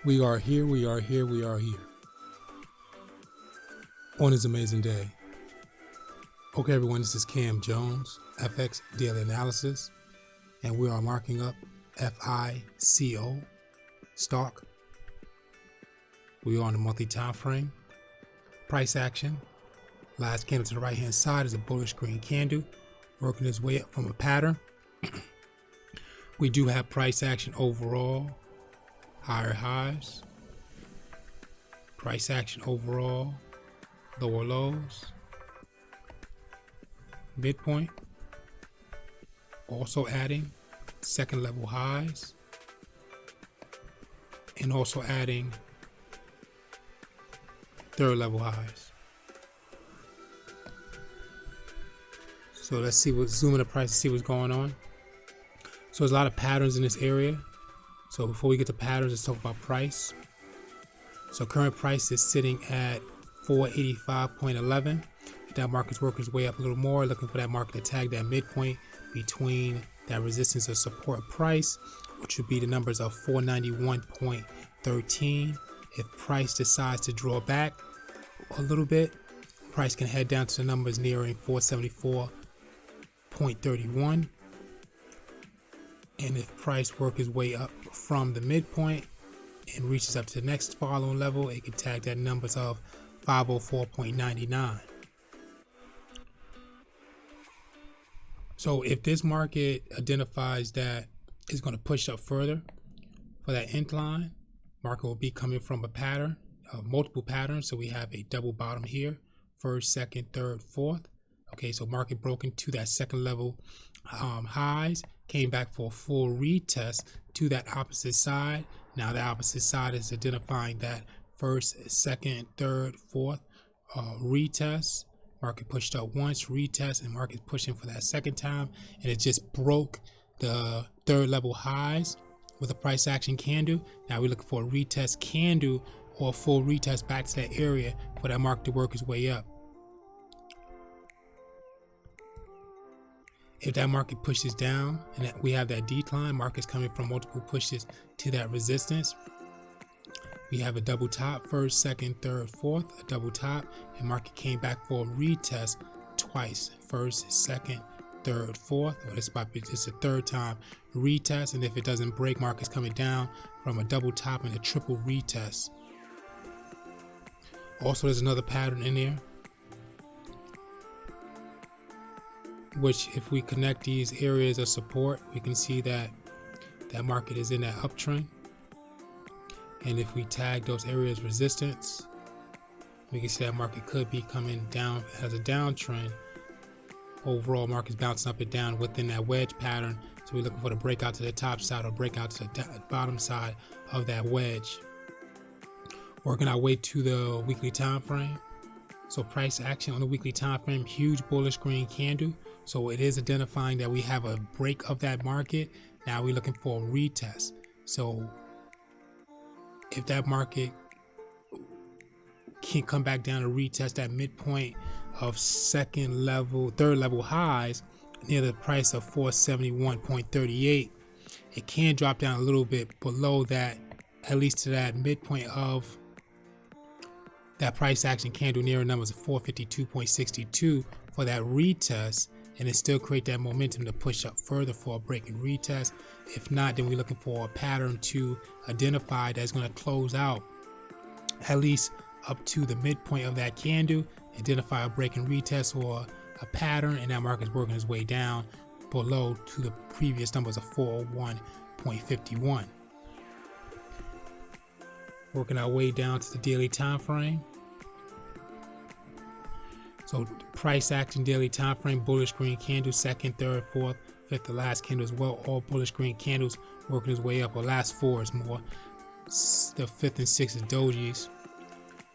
We are here, we are here, we are here. On this amazing day. Okay, everyone, this is Cam Jones, FX Daily Analysis, and we are marking up FICO stock. We are on the monthly time frame. Price action. Last candle to the right hand side is a bullish green candle, working its way up from a pattern. We do have price action overall, higher highs. Price action overall, lower lows. Midpoint. Also adding second level highs. And also adding third level highs. So let's see zoom in the price to see what's going on. So there's a lot of patterns in this area. So before we get to patterns, let's talk about price. So current price is sitting at 485.11. That market's working its way up a little more, looking for that market to tag that midpoint between that resistance or support price, which would be the numbers of 491.13. If price decides to draw back a little bit, price can head down to the numbers nearing 474.31. And if price works its way up from the midpoint and reaches up to the next following level, it can tag that numbers of 504.99. So if this market identifies that it's going to push up further for that incline, market will be coming from a pattern of multiple patterns. So we have a double bottom here, first, second, third, fourth. Okay, so market broke into that second level highs, came back for a full retest to that opposite side. Now the opposite side is identifying that first, second, third, fourth retest. Market pushed up once, retest, and market pushing for that second time, and it just broke the third level highs with a price action candle. Now we're looking for a retest candle or a full retest back to that area for that market to work its way up. If that market pushes down and we have that decline, market's coming from multiple pushes to that resistance. We have a double top, first, second, third, fourth, a double top, and market came back for a retest twice, first, second, third, fourth, or this might be just a third time retest, and if it doesn't break, market's coming down from a double top and a triple retest. Also, there's another pattern in there, which if we connect these areas of support, we can see that that market is in that uptrend. And if we tag those areas resistance, we can see that market could be coming down as a downtrend. Overall, market's bouncing up and down within that wedge pattern. So we're looking for the breakout to the top side or breakout to the bottom side of that wedge. Working our way to the weekly time frame. So price action on the weekly time frame, huge bullish green candle. So it is identifying that we have a break of that market. Now we're looking for a retest. So if that market can come back down and retest that midpoint of third level highs near the price of 471.38, it can drop down a little bit below that, at least to that midpoint of that price action candle near numbers of 452.62 for that retest, and it still create that momentum to push up further for a break and retest. If not, then we're looking for a pattern to identify that's going to close out at least up to the midpoint of that candle, identify a break and retest or a pattern, and that market's working its way down below to the previous numbers of 401.51. Working our way down to the daily time frame. So price action daily time frame, bullish green candle, second, third, fourth, fifth, the last candle as well, all bullish green candles working its way up. Or last four is more. The fifth and sixth is dojis.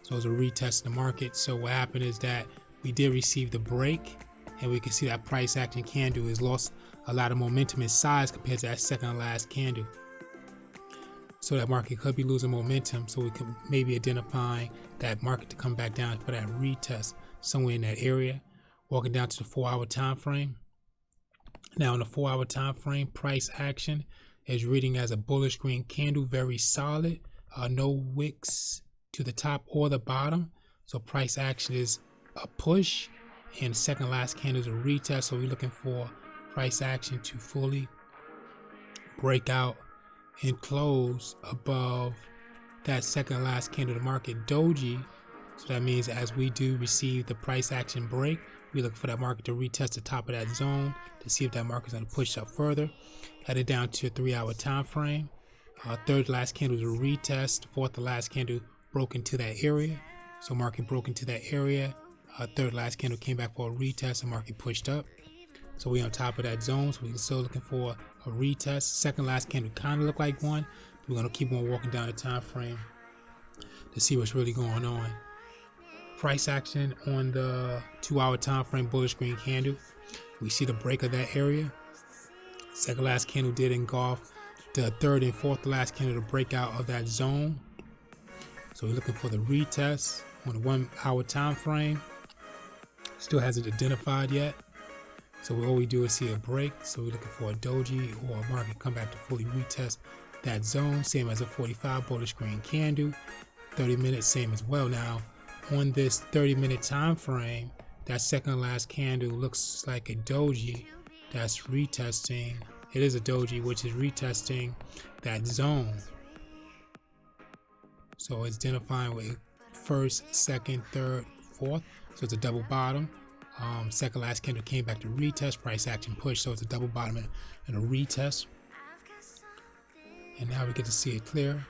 So it's a retest in the market. So what happened is that we did receive the break, and we can see that price action candle has lost a lot of momentum in size compared to that second to last candle. So that market could be losing momentum. So we could maybe identify that market to come back down for that retest somewhere in that area. Walking down to the 4-hour time frame. Now in the 4-hour time frame, price action is reading as a bullish green candle, very solid. no wicks to the top or the bottom. So price action is a push, and second last candle is a retest. So we're looking for price action to fully break out and close above that second last candle of the market doji. So that means as we do receive the price action break, we look for that market to retest the top of that zone to see if that market is going to push up further. Headed down to a 3-hour time frame. Third last candle is a retest. Fourth to last candle broke into that area. So market broke into that area. Third last candle came back for a retest and market pushed up. So we're on top of that zone. So we're still looking for a retest. Second last candle kind of looked like one. We're going to keep on walking down the time frame to see what's really going on. Price action on the 2-hour time frame bullish green candle. We see the break of that area. Second last candle did engulf the third and fourth last candle to break out of that zone. So we're looking for the retest on the 1-hour time frame. Still hasn't identified yet. So all we do is see a break. So we're looking for a doji or a market come back to fully retest that zone. Same as a 45 bullish green candle. 30 minutes, same as well. Now on this 30-minute time frame, that second last candle looks like a doji that's retesting. It is a doji which is retesting that zone. So it's identifying with first, second, third, fourth. So it's a double bottom. Second last candle came back to retest, price action push. So it's a double bottom and a retest. And now we get to see it clear.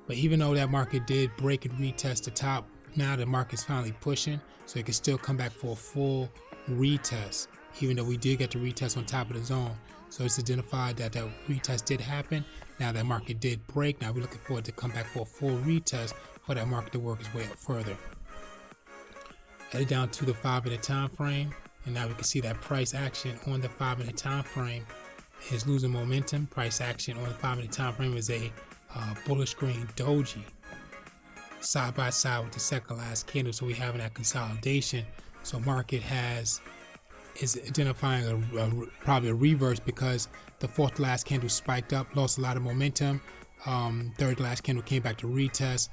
But even though that market did break and retest the top, now the market's finally pushing, so it can still come back for a full retest, even though we did get the retest on top of the zone. So it's identified that that retest did happen. Now that market did break. Now we're looking forward to come back for a full retest for that market to work its way up further. Headed down to the 5-minute time frame, and now we can see that price action on the 5-minute time frame is losing momentum. Price action on the 5-minute time frame is a bullish green doji side by side with the second last candle. So we having that consolidation. So market is identifying probably a reverse, because the fourth last candle spiked up, lost a lot of momentum. Third last candle came back to retest.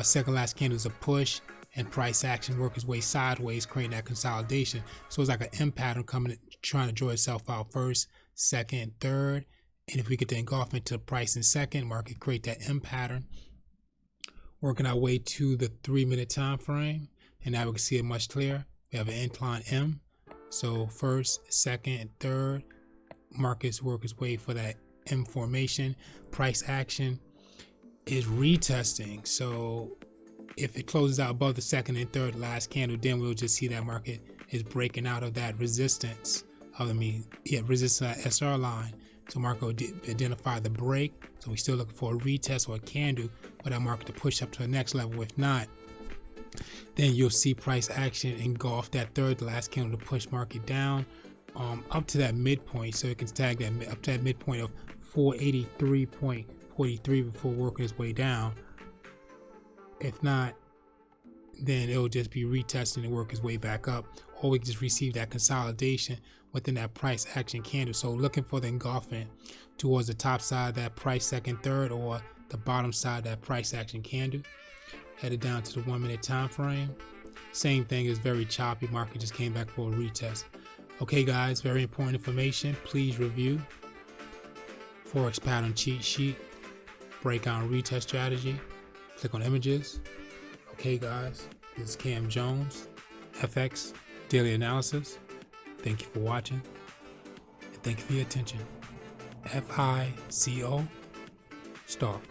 Second last candle is a push, and price action work its way sideways, creating that consolidation. So it's like an M pattern coming, trying to draw itself out first, second, third. And if we get the engulfment to price in second, market create that M pattern. Working our way to the 3-minute time frame, and now we can see it much clearer. We have an incline M. So first, second, and third, markets work its way for that M formation. Price action is retesting. So if it closes out above the second and third last candle, then we'll just see that market is breaking out of that resistance. Resistance of that SR line. So market will identify the break. So we're still looking for a retest or a candle for that market to push up to the next level. If not, then you'll see price action engulf that third last candle to push market down up to that midpoint. So it can tag that up to that midpoint of 483.43 before working its way down. If not, then it'll just be retesting and work its way back up, or we can just receive that consolidation within that price action candle. So looking for the engulfment towards the top side of that price second, third, or the bottom side of that price action candle. Headed down to the 1-minute time frame. Same thing, is very choppy. Market just came back for a retest. Okay guys, very important information. Please review Forex pattern cheat sheet, breakout and retest strategy. Click on images. Okay guys, this is Cam Jones, FX Daily Analysis. Thank you for watching, and thank you for your attention. FICO stock.